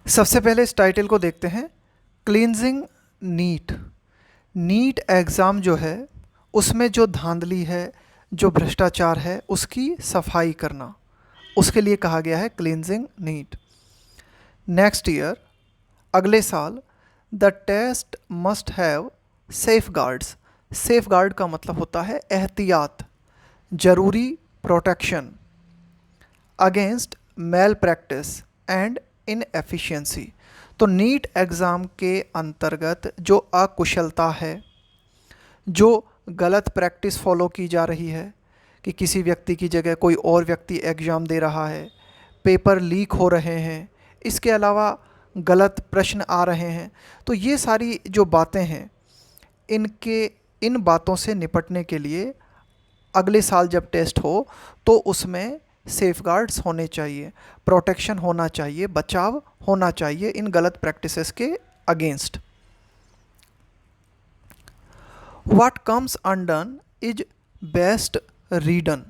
सबसे पहले इस टाइटल को देखते हैं। Cleansing NEET. नीट एग्ज़ाम जो है उसमें जो धांधली है, जो भ्रष्टाचार है, उसकी सफाई करना, उसके लिए कहा गया है क्लींजिंग नीट। नेक्स्ट ईयर, अगले साल, the test must have safeguards. Safeguard का मतलब होता है एहतियात, जरूरी protection against malpractice and inefficiency. तो नीट एग्ज़ाम के अंतर्गत जो अकुशलता है, जो गलत प्रैक्टिस फॉलो की जा रही है कि किसी व्यक्ति की जगह कोई और व्यक्ति एग्ज़ाम दे रहा है, पेपर लीक हो रहे हैं, इसके अलावा गलत प्रश्न आ रहे हैं, तो ये सारी जो बातें हैं, इन बातों से निपटने के लिए अगले साल जब टेस्ट हो तो उसमें सेफगार्ड्स होने चाहिए, प्रोटेक्शन होना चाहिए, बचाव होना चाहिए इन गलत प्रैक्टिसेस के against. What comes undone is best redone.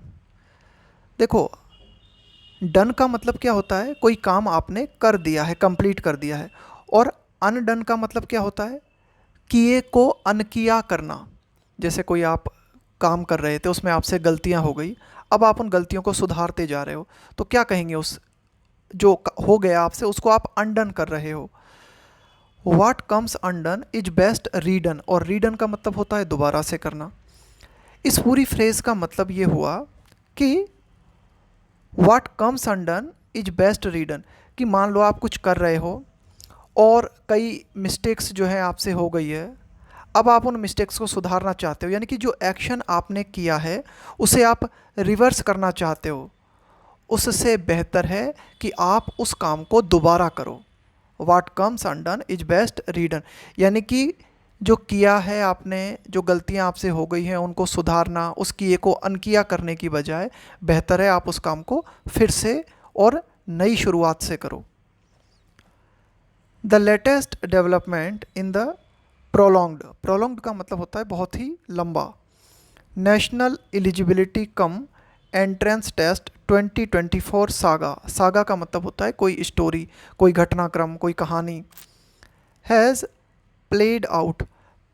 देखो, डन का मतलब क्या होता है, कोई काम आपने कर दिया है, कंप्लीट कर दिया है। और अनडन का मतलब क्या होता है, किए को अनकिया करना। जैसे कोई आप काम कर रहे थे, उसमें आपसे गलतियां हो गई, अब आप उन गलतियों को सुधारते जा रहे हो, तो क्या कहेंगे, उस जो हो गया आपसे उसको आप अनडन कर रहे हो। What comes undone is best redone, और रीडन का मतलब होता है दोबारा से करना। इस पूरी फ्रेज का मतलब ये हुआ कि what comes undone is best redone, कि मान लो आप कुछ कर रहे हो और कई मिस्टेक्स जो है आपसे हो गई है, अब आप उन मिस्टेक्स को सुधारना चाहते हो, यानी कि जो एक्शन आपने किया है उसे आप रिवर्स करना चाहते हो, उससे बेहतर है कि आप उस काम को दोबारा करो। What comes undone is best redone, यानी कि जो किया है आपने, जो गलतियां आपसे हो गई हैं उनको सुधारना, उस किए को अनकिया करने की बजाय बेहतर है आप उस काम को फिर से और नई शुरुआत से करो। The latest development in the prolonged का मतलब होता है बहुत ही लंबा, national eligibility cum entrance test 2024 saga का मतलब होता है कोई स्टोरी, कोई घटनाक्रम, कोई कहानी। Has played out,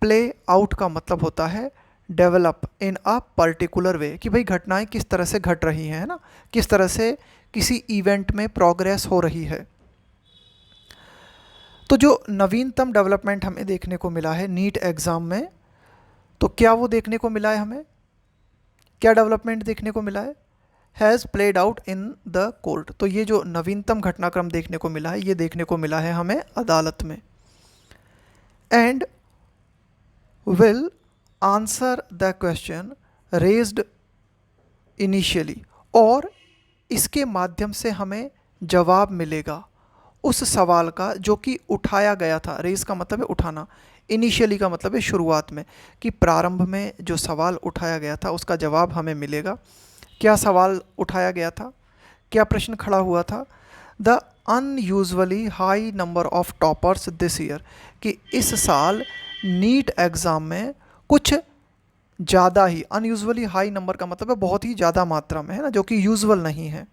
play out का मतलब होता है develop in a particular way, कि भाई घटनाएं किस तरह से घट रही हैं, है ना, किस तरह से किसी इवेंट में प्रोग्रेस हो रही है। तो जो नवीनतम डेवलपमेंट हमें देखने को मिला है नीट एग्ज़ाम में, तो क्या वो देखने को मिला है, हमें क्या डेवलपमेंट देखने को मिला है, has played out in the court. तो ये जो नवीनतम घटनाक्रम देखने को मिला है, ये देखने को मिला है हमें अदालत में। And will answer the question raised initially, और इसके माध्यम से हमें जवाब मिलेगा उस सवाल का जो कि उठाया गया था। रेज का मतलब है उठाना, इनिशियली का मतलब है शुरुआत में, कि प्रारंभ में जो सवाल उठाया गया था उसका जवाब हमें मिलेगा। क्या सवाल उठाया गया था, क्या प्रश्न खड़ा हुआ था, the unusually high number of toppers this year, कि इस साल नीट एग्ज़ाम में कुछ ज़्यादा ही, अनयूजुअली हाई नंबर का मतलब है बहुत ही ज़्यादा मात्रा में, है ना, जो कि यूजुअल नहीं है।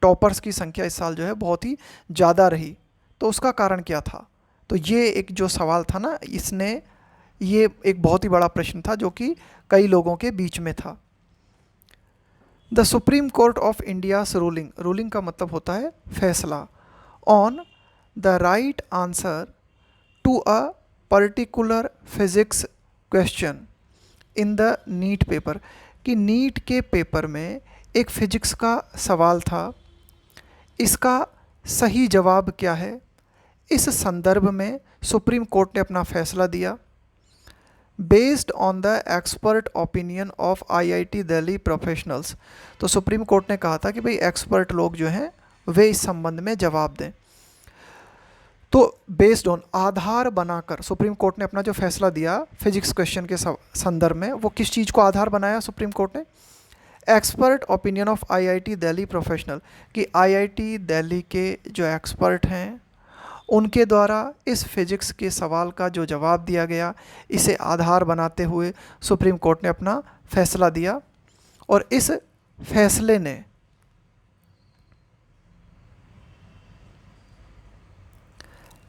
टॉपर्स की संख्या इस साल जो है बहुत ही ज़्यादा रही, तो उसका कारण क्या था। तो ये एक जो सवाल था ना, इसने, ये एक बहुत ही बड़ा प्रश्न था जो कि कई लोगों के बीच में था। The Supreme Court of India's ruling, ruling का मतलब होता है फैसला, on the right answer to a particular physics question in the NEET paper, कि नीट के पेपर में एक फिजिक्स का सवाल था, इसका सही जवाब क्या है, इस संदर्भ में सुप्रीम कोर्ट ने अपना फैसला दिया। Based on the expert opinion of IIT Delhi professionals, तो सुप्रीम कोर्ट ने कहा था कि भाई एक्सपर्ट लोग जो हैं वे इस संबंध में जवाब दें। तो बेस्ड ऑन, आधार बनाकर सुप्रीम कोर्ट ने अपना जो फैसला दिया फिजिक्स क्वेश्चन के संदर्भ में, वो किस चीज़ को आधार बनाया सुप्रीम कोर्ट ने, expert opinion of IIT Delhi professional, कि आईआईटी दिल्ली के जो एक्सपर्ट हैं उनके द्वारा इस फिजिक्स के सवाल का जो जवाब दिया गया, इसे आधार बनाते हुए सुप्रीम कोर्ट ने अपना फैसला दिया। और इस फैसले ने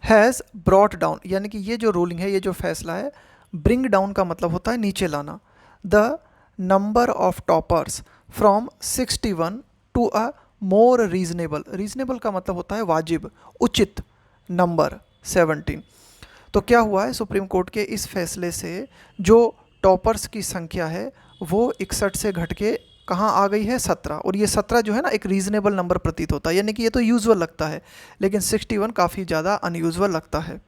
हैज़ ब्रॉट डाउन, यानी कि ये जो रूलिंग है, ये जो फैसला है, ब्रिंग डाउन का मतलब होता है नीचे लाना, the number of toppers from 61 to a more reasonable, reasonable का मतलब होता है वाजिब, उचित नंबर 17। तो क्या हुआ है, सुप्रीम कोर्ट के इस फैसले से जो टॉपर्स की संख्या है वो 61 से घट के कहाँ आ गई है, 17। और ये 17 जो है ना एक रीजनेबल नंबर प्रतीत होता है, यानी कि ये तो यूजुअल लगता है, लेकिन 61 काफ़ी ज़्यादा अनयूजुअल लगता है।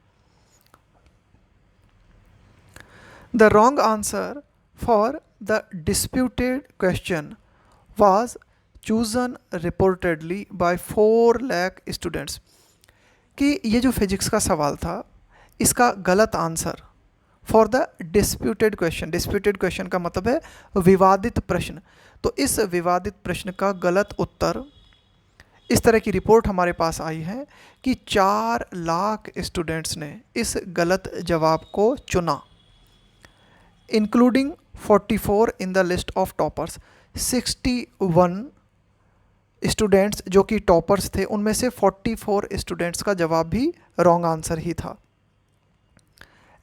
The wrong answer for the disputed question was chosen reportedly by 4 lakh students, कि ये जो फिजिक्स का सवाल था इसका गलत answer for the disputed question, disputed question का मतलब है विवादित प्रश्न, तो इस विवादित प्रश्न का गलत उत्तर, इस तरह की रिपोर्ट हमारे पास आई है कि 4 लाख स्टूडेंट्स ने इस गलत जवाब को चुना, including 44 in the list of toppers. 61 students जो कि टॉपर्स थे, उनमें से 44 स्टूडेंट्स का जवाब भी रॉन्ग आंसर ही था।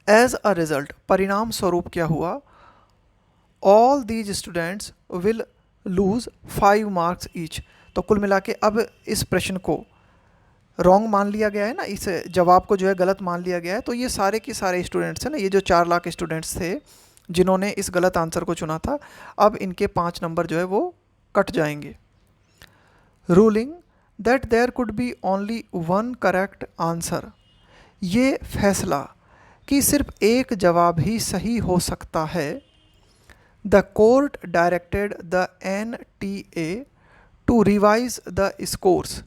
एज अ रिजल्ट, परिणाम स्वरूप क्या हुआ, all these students will lose 5 marks each. तो कुल मिला के अब इस प्रश्न को रॉन्ग मान लिया गया है ना, इस जवाब को जो है गलत मान लिया गया है, तो ये सारे के सारे स्टूडेंट्स हैं ना, ये जो 4 लाख स्टूडेंट्स थे जिन्होंने इस गलत आंसर को चुना था, अब इनके 5 नंबर जो है वो कट जाएंगे। Ruling that there could be only 1 correct answer, ये फैसला कि सिर्फ एक जवाब ही सही हो सकता है। The court directed the NTA to revise the scores,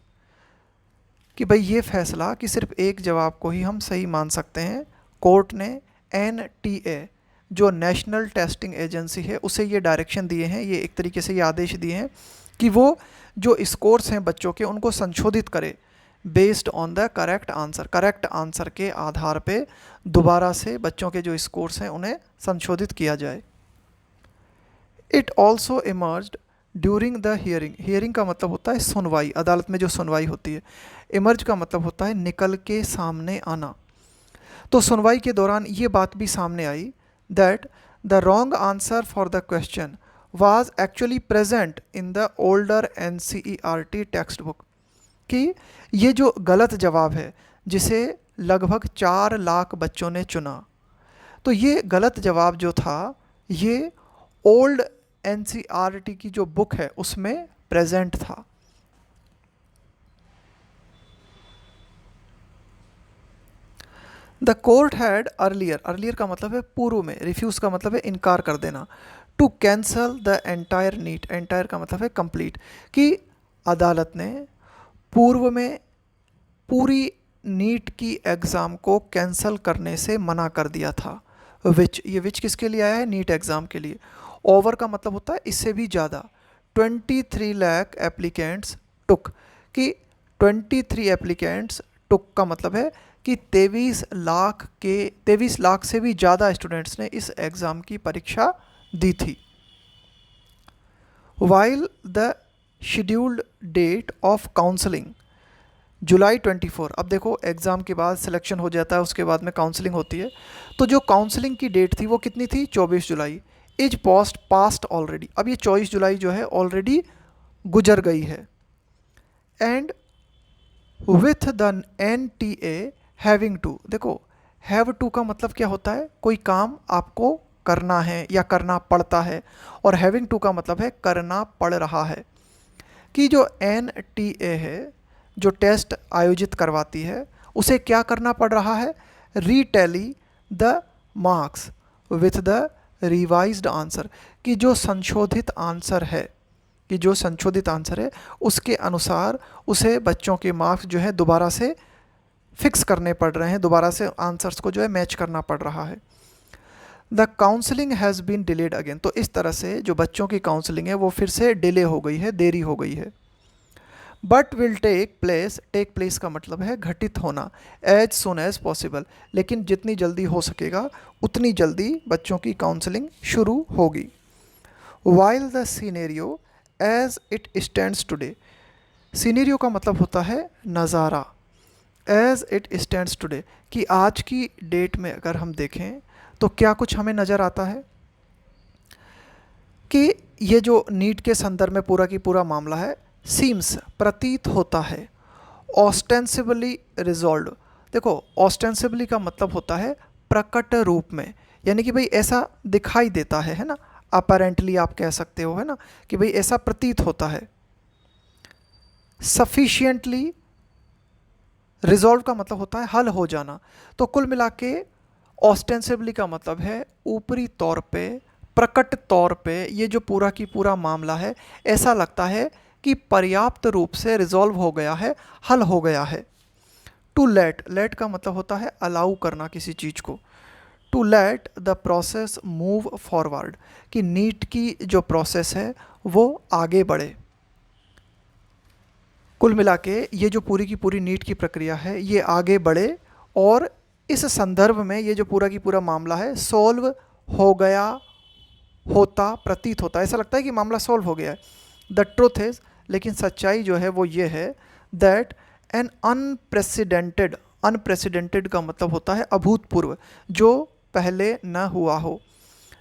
कि भाई ये फैसला कि सिर्फ एक जवाब को ही हम सही मान सकते हैं, कोर्ट ने NTA जो नेशनल टेस्टिंग एजेंसी है उसे ये डायरेक्शन दिए हैं, ये एक तरीके से ये आदेश दिए हैं कि वो जो स्कोर्स हैं बच्चों के उनको संशोधित करे based on the correct answer, correct answer के आधार पे दोबारा से बच्चों के जो स्कोर्स हैं उन्हें संशोधित किया जाए। It also emerged during the hearing, hearing का मतलब होता है सुनवाई, अदालत में जो सुनवाई होती है, इमर्ज का मतलब होता है निकल के सामने आना। तो सुनवाई के दौरान ये बात भी सामने आई that the wrong answer for the question was actually present in the older NCERT text book, कि ये जो गलत जवाब है जिसे लगभग 4 लाख बच्चों ने चुना, तो ये गलत जवाब जो था ये ओल्ड NCERT की जो बुक है उसमें प्रेजेंट था। The court had earlier, earlier का मतलब है पूर्व में, रिफ्यूज़ का मतलब है इनकार कर देना, to cancel the entire NEET, entire का मतलब है कंप्लीट, कि अदालत ने पूर्व में पूरी नीट की एग्ज़ाम को कैंसल करने से मना कर दिया था। विच, ये विच किसके लिए आया है, नीट एग्ज़ाम के लिए। ओवर का मतलब होता है इससे भी ज़्यादा, 23 लाख एप्लीकेंट्स टुक, कि 23 एप्लीकेंट्स टुक का मतलब है कि 23 लाख से भी ज़्यादा स्टूडेंट्स ने इस एग्ज़ाम की परीक्षा दी थी। While the scheduled date of counselling July 24, अब देखो एग्ज़ाम के बाद सिलेक्शन हो जाता है, उसके बाद में काउंसलिंग होती है, तो जो काउंसलिंग की डेट थी वो कितनी थी, 24 जुलाई, इज पास्ट ऑलरेडी, अब ये 24 जुलाई जो है ऑलरेडी गुजर गई है। And with the NTA having to, देखो हैव टू का मतलब क्या होता है, कोई काम आपको करना है या करना पड़ता है, और हैविंग टू का मतलब है करना पड़ रहा है, कि जो NTA है जो टेस्ट आयोजित करवाती है उसे क्या करना पड़ रहा है, retally the marks with the revised answer, कि जो संशोधित आंसर है, कि जो संशोधित आंसर है उसके अनुसार उसे बच्चों के मार्क्स जो है दोबारा से फिक्स करने पड़ रहे हैं, दोबारा से आंसर्स को जो है मैच करना पड़ रहा है। The counselling has been delayed again, तो इस तरह से जो बच्चों की काउंसलिंग है वो फिर से डिले हो गई है, देरी हो गई है। बट विल टेक प्लेस का मतलब है घटित होना, एज सुन एज पॉसिबल, लेकिन जितनी जल्दी हो सकेगा उतनी जल्दी बच्चों की काउंसलिंग शुरू होगी। While the scenario as it stands today, scenario का मतलब होता है नज़ारा, एज इट स्टैंड्स टुडे, कि आज की डेट में अगर हम देखें तो क्या कुछ हमें नज़र आता है कि ये जो नीट के संदर्भ में पूरा की पूरा मामला है, सीम्स प्रतीत होता है, ऑस्टेंसिबली रिजॉल्व। देखो ऑस्टेंसिबली का मतलब होता है प्रकट रूप में, यानी कि भाई ऐसा दिखाई देता है ना, अपेरेंटली आप कह सकते हो, है ना, कि भाई ऐसा प्रतीत होता है। सफिशिएंटली रिजॉल्व का मतलब होता है हल हो जाना। तो कुल मिला के ऑस्टेंसिबली का मतलब है ऊपरी तौर पे, प्रकट तौर पे ये जो पूरा की पूरा मामला है ऐसा लगता है कि पर्याप्त रूप से रिजॉल्व हो गया है, हल हो गया है। टू लेट, लेट का मतलब होता है अलाउ करना किसी चीज़ को। To let the process move forward, कि नीट की जो प्रोसेस है वो आगे बढ़े। कुल मिला के ये जो पूरी की पूरी नीट की प्रक्रिया है ये आगे बढ़े, और इस संदर्भ में ये जो पूरा की पूरा मामला है सॉल्व हो गया होता प्रतीत होता है, ऐसा लगता है कि मामला सॉल्व हो गया है। द ट्रुथ इज़, लेकिन सच्चाई जो है वो ये है, दैट एन अनप्रेसिडेंटेड, अनप्रेसिडेंटेड का मतलब होता है अभूतपूर्व, जो पहले न हुआ हो।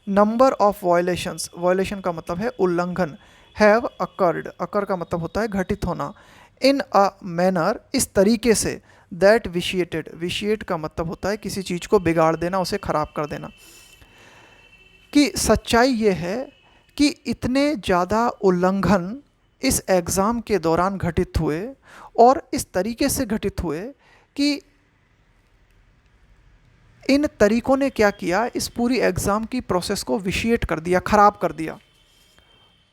नंबर ऑफ वायलेशंस, वायलेशन का मतलब है उल्लंघन, हैव अकर्ड, अकर का मतलब होता है घटित होना, इन अ मैनर, इस तरीके से, दैट विशिएटेड, विशिएट का मतलब होता है किसी चीज़ को बिगाड़ देना, उसे ख़राब कर देना। कि सच्चाई ये है कि इतने ज़्यादा उल्लंघन इस एग्ज़ाम के दौरान घटित हुए, और इस तरीके से घटित हुए कि इन तरीकों ने क्या किया, इस पूरी एग्ज़ाम की प्रोसेस को विशिएट कर दिया, ख़राब कर दिया।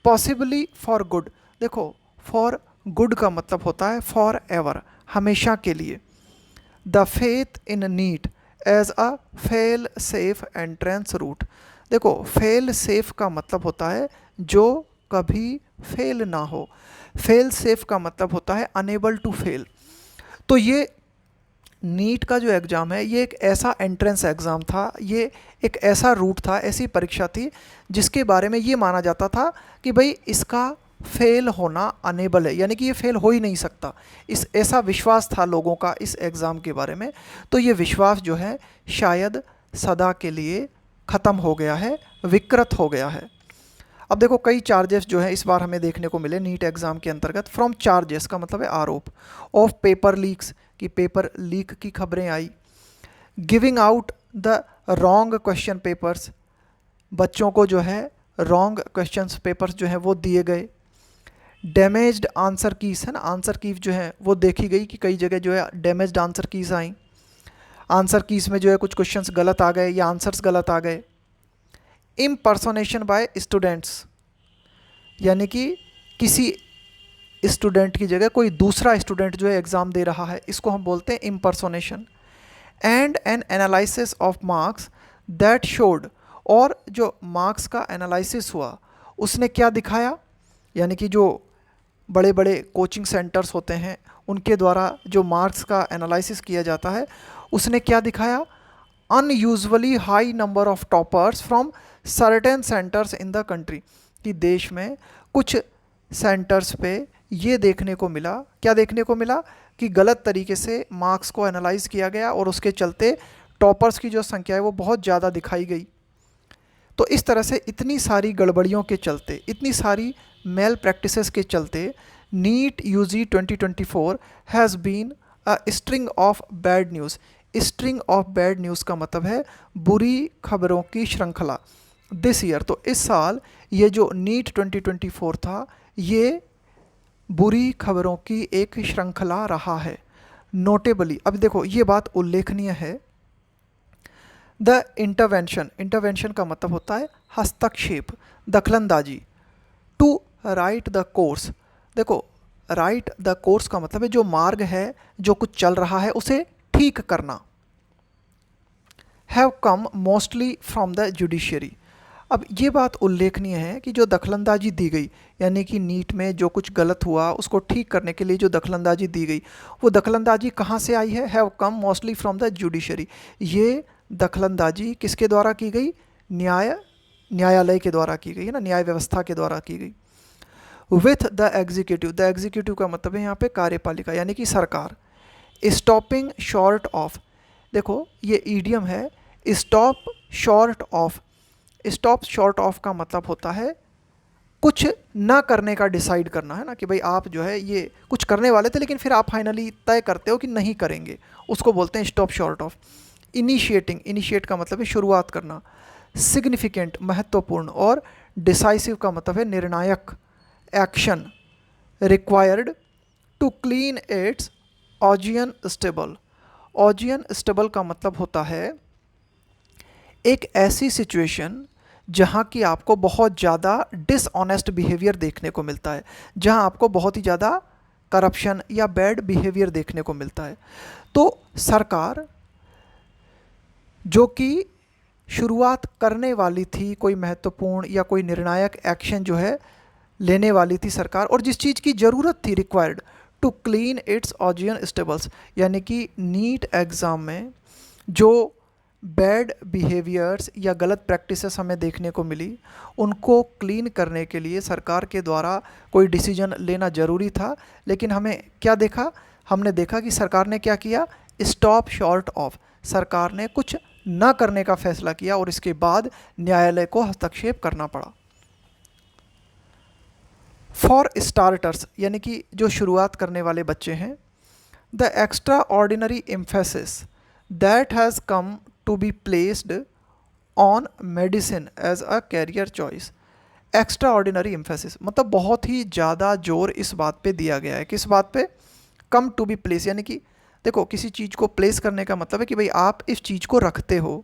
पॉसिबली फॉर गुड, देखो फॉर गुड का मतलब होता है फॉर एवर, हमेशा के लिए। The faith in NEET as a fail safe entrance route, देखो फेल सेफ का मतलब होता है जो कभी फेल ना हो, फेल सेफ का मतलब होता है अनेबल टू फेल। तो ये नीट का जो एग्ज़ाम है ये एक ऐसा एंट्रेंस एग्ज़ाम था, ये एक ऐसा रूट था, ऐसी परीक्षा थी जिसके बारे में ये माना जाता था कि भाई इसका फेल होना अनेबल है, यानी कि ये फेल हो ही नहीं सकता। इस ऐसा विश्वास था लोगों का इस एग्ज़ाम के बारे में। तो ये विश्वास जो है शायद सदा के लिए ख़त्म हो गया है, विकृत हो गया है। अब देखो कई चार्जेस जो है इस बार हमें देखने को मिले नीट एग्ज़ाम के अंतर्गत। फ्रॉम चार्जेस का मतलब है आरोप, ऑफ पेपर लीक्स, कि पेपर लीक की खबरें आई। Giving out the wrong question papers, बच्चों को जो है रॉन्ग क्वेश्चन पेपर्स जो है वो दिए गए। डैमेज्ड आंसर कीज़, है ना, आंसर कीज़ जो है वो देखी गई कि कई जगह जो है डैमेज्ड आंसर कीज़ आई, आंसर कीज़ में जो है कुछ क्वेश्चंस गलत आ गए या आंसर्स गलत आ गए। इम्पर्सोनेशन बाय स्टूडेंट्स, यानी कि किसी स्टूडेंट की जगह कोई दूसरा स्टूडेंट जो है एग्ज़ाम दे रहा है, इसको हम बोलते हैं impersonation. And N analysis of marks that showed, और जो मार्क्स का एनालिसिस हुआ उसने क्या दिखाया, यानी कि जो बड़े बड़े कोचिंग सेंटर्स होते हैं उनके द्वारा जो मार्क्स का एनालिसिस किया जाता है उसने क्या दिखाया, unusually high number of toppers from certain centres in the country, कि देश में कुछ सेंटर्स पे ये देखने को मिला, क्या देखने को मिला, कि गलत तरीके से मार्क्स को एनालाइज किया गया और उसके चलते टॉपर्स की जो संख्या है वो बहुत ज़्यादा दिखाई गई। तो इस तरह से इतनी सारी गड़बड़ियों के चलते, इतनी सारी मेल प्रैक्टिसेस के चलते NEET UG 2024 has been a string of bad news. String of bad news का मतलब है बुरी खबरों की श्रृंखला। दिस ईयर, तो इस साल ये जो नीट 2024 था ये बुरी खबरों की एक श्रृंखला रहा है। नोटेबली, अब देखो ये बात उल्लेखनीय है, द इंटरवेंशन, इंटरवेंशन का मतलब होता है हस्तक्षेप, दखलंदाजी। टू राइट द कोर्स, देखो राइट द कोर्स का मतलब है जो मार्ग है, जो कुछ चल रहा है उसे ठीक करना। Have come mostly from the judiciary, अब ये बात उल्लेखनीय है कि जो दखलंदाजी दी गई, यानी कि नीट में जो कुछ गलत हुआ उसको ठीक करने के लिए जो दखलंदाजी दी गई, वो दखलंदाजी कहाँ से आई है, have come mostly from the judiciary. ये दखलंदाजी किसके द्वारा की गई, न्यायालय के द्वारा की गई है ना, न्याय व्यवस्था के द्वारा की गई। With the executive, the executive का मतलब है यहाँ पे कार्यपालिका यानी कि सरकार। स्टॉपिंग शॉर्ट ऑफ, देखो ये ईडियम है, stop short of. Stop short of का मतलब होता है कुछ ना करने का डिसाइड करना, है ना, कि भाई आप जो है ये कुछ करने वाले थे लेकिन फिर आप फाइनली तय करते हो कि नहीं करेंगे, उसको बोलते हैं stop short of. Initiating, initiate का मतलब है शुरुआत करना। सिग्निफिकेंट, महत्वपूर्ण। और डिसाइसिव का मतलब है निर्णायक, action. Required to clean its Augean stable. Augean stable का मतलब होता है एक ऐसी सिचुएशन जहाँ की आपको बहुत ज़्यादा डिसऑनेस्ट बिहेवियर देखने को मिलता है, जहाँ आपको बहुत ही ज़्यादा करप्शन या बैड बिहेवियर देखने को मिलता है। तो सरकार जो कि शुरुआत करने वाली थी कोई महत्वपूर्ण या कोई निर्णायक एक्शन जो है लेने वाली थी सरकार, और जिस चीज़ की ज़रूरत थी, required to clean its Augean stables, यानी कि नीट एग्ज़ाम में जो बैड बिहेवियर्स या गलत प्रैक्टिसेस हमें देखने को मिली, उनको क्लीन करने के लिए सरकार के द्वारा कोई डिसीजन लेना ज़रूरी था। लेकिन हमें क्या देखा, हमने देखा कि सरकार ने क्या किया, स्टॉप शॉर्ट ऑफ, सरकार ने कुछ ना करने का फैसला किया और इसके बाद न्यायालय को हस्तक्षेप करना पड़ा। फॉर स्टार्टर्स, यानी कि जो शुरुआत करने वाले बच्चे हैं, the extraordinary emphasis that has come to be placed on medicine as a career choice. Extraordinary emphasis मतलब बहुत ही ज़्यादा जोर इस बात पे दिया गया है, किस बात पे, कम टू बी प्लेस, यानी कि देखो किसी चीज़ को प्लेस करने का मतलब है कि भाई आप इस चीज़ को रखते हो।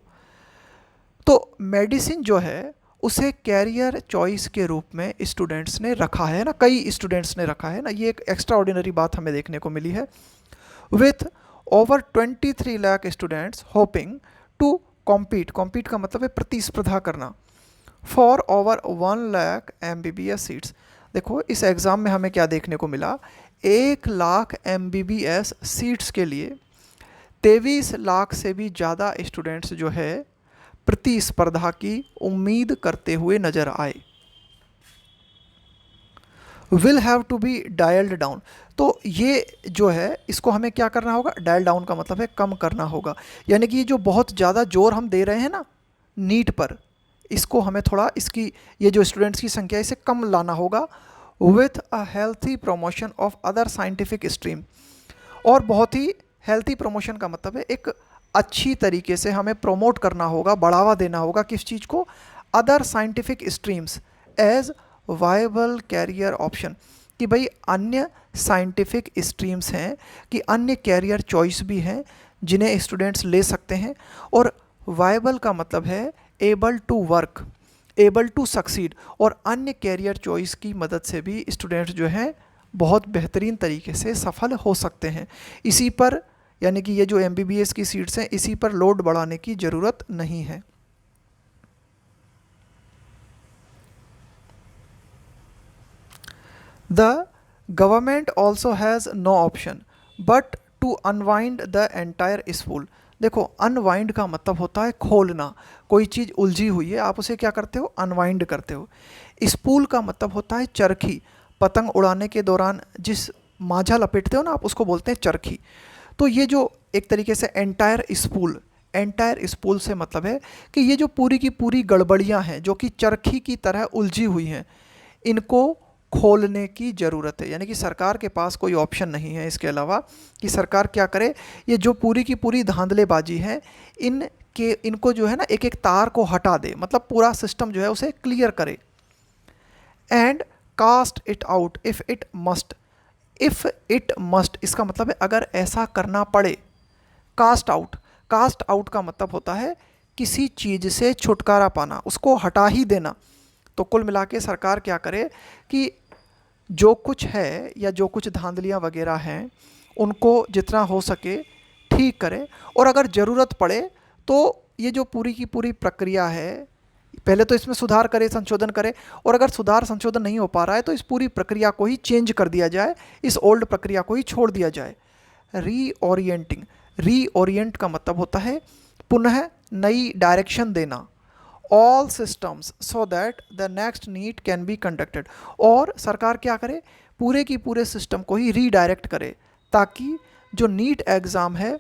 तो मेडिसिन जो है उसे कैरियर चॉइस के रूप में स्टूडेंट्स ने रखा है ना, कई स्टूडेंट्स ने रखा है ना, ये एक एक्स्ट्रा ऑर्डिनरी बात हमें देखने को मिली है। With over 23 lakh students hoping to compete, compete का मतलब है प्रतिस्पर्धा करना, for over 1 lakh MBBS seats. देखो इस एग्ज़ाम में हमें क्या देखने को मिला, 1 लाख MBBS सीट्स के लिए 23 लाख से भी ज़्यादा स्टूडेंट्स जो है प्रतिस्पर्धा की उम्मीद करते हुए नज़र आए। Will have to be dialled down, तो ये जो है इसको हमें क्या करना होगा, डायल डाउन का मतलब है कम करना होगा, यानी कि ये जो बहुत ज़्यादा जोर हम दे रहे हैं ना नीट पर, इसको हमें थोड़ा इसकी ये जो स्टूडेंट्स की संख्या इसे कम लाना होगा। With a healthy promotion of other scientific stream, और बहुत ही हेल्थी प्रमोशन का मतलब है एक अच्छी तरीके से हमें प्रमोट करना होगा, बढ़ावा देना होगा किस चीज़ को, other scientific streams as viable career option, कि भाई अन्य साइंटिफिक स्ट्रीम्स हैं कि अन्य कैरियर चॉइस भी हैं जिन्हें स्टूडेंट्स ले सकते हैं। और वायबल का मतलब है able to work, able to succeed, और अन्य कैरियर चॉइस की मदद से भी स्टूडेंट्स जो हैं बहुत बेहतरीन तरीके से सफल हो सकते हैं। इसी पर यानी कि ये जो MBBS की सीट्स हैं इसी पर लोड बढ़ाने की ज़रूरत नहीं है। The government also has no option but to unwind the entire spool। देखो अनवाइंड का मतलब होता है खोलना, कोई चीज़ उलझी हुई है आप उसे क्या करते हो, अनवाइंड करते हो। स्पूल का मतलब होता है चरखी, पतंग उड़ाने के दौरान जिस मांझा लपेटते हो ना आप उसको बोलते हैं चरखी। तो ये जो एक तरीके से एंटायर स्पूल, एंटायर स्पूल से मतलब है कि ये जो पूरी की पूरी गड़बड़ियाँ हैं जो कि चरखी की तरह उलझी हुई हैं, इनको खोलने की ज़रूरत है। यानी कि सरकार के पास कोई ऑप्शन नहीं है इसके अलावा कि सरकार क्या करे, ये जो पूरी की पूरी धांधलेबाजी है इनको जो है ना एक एक तार को हटा दे, मतलब पूरा सिस्टम जो है उसे क्लियर करे। And cast it out if it must, if it must इसका मतलब है अगर ऐसा करना पड़े। कास्ट आउट, कास्ट आउट का मतलब होता है किसी चीज़ से छुटकारा पाना, उसको हटा ही देना। तो कुल मिला के सरकार क्या करे कि जो कुछ है या जो कुछ धांधलियाँ वगैरह हैं उनको जितना हो सके ठीक करे, और अगर ज़रूरत पड़े तो ये जो पूरी की पूरी प्रक्रिया है पहले तो इसमें सुधार करे, संशोधन करे, और अगर सुधार संशोधन नहीं हो पा रहा है तो इस पूरी प्रक्रिया को ही चेंज कर दिया जाए, इस ओल्ड प्रक्रिया को ही छोड़ दिया जाए। रीओरिएंटिंग, रीओरिएंट का मतलब होता है पुनः नई डायरेक्शन देना। All systems so that the next NEET can be conducted, और सरकार क्या करे पूरे की पूरे सिस्टम को ही रीडायरेक्ट करे ताकि जो नीट एग्ज़ाम है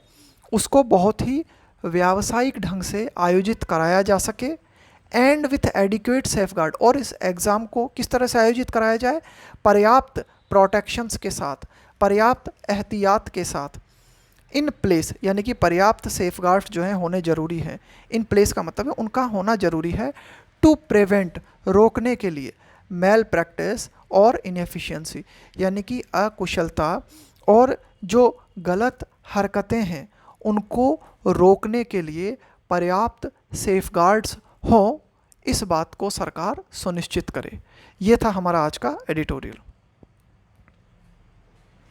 उसको बहुत ही व्यावसायिक ढंग से आयोजित कराया जा सके एंड विथ एडिक्वेट सेफगार्ड, और इस एग्ज़ाम को किस तरह से आयोजित कराया जाए, पर्याप्त प्रोटेक्शंस के साथ, पर्याप्त एहतियात के साथ, इन प्लेस यानी कि पर्याप्त सेफगार्ड्स जो हैं होने ज़रूरी हैं। इन प्लेस का मतलब है उनका होना ज़रूरी है, टू प्रिवेंट रोकने के लिए, मेल प्रैक्टिस और इनएफिशिएंसी यानी कि अकुशलता और जो गलत हरकतें हैं उनको रोकने के लिए पर्याप्त सेफगार्ड्स हों, इस बात को सरकार सुनिश्चित करे। ये था हमारा आज का एडिटोरियल।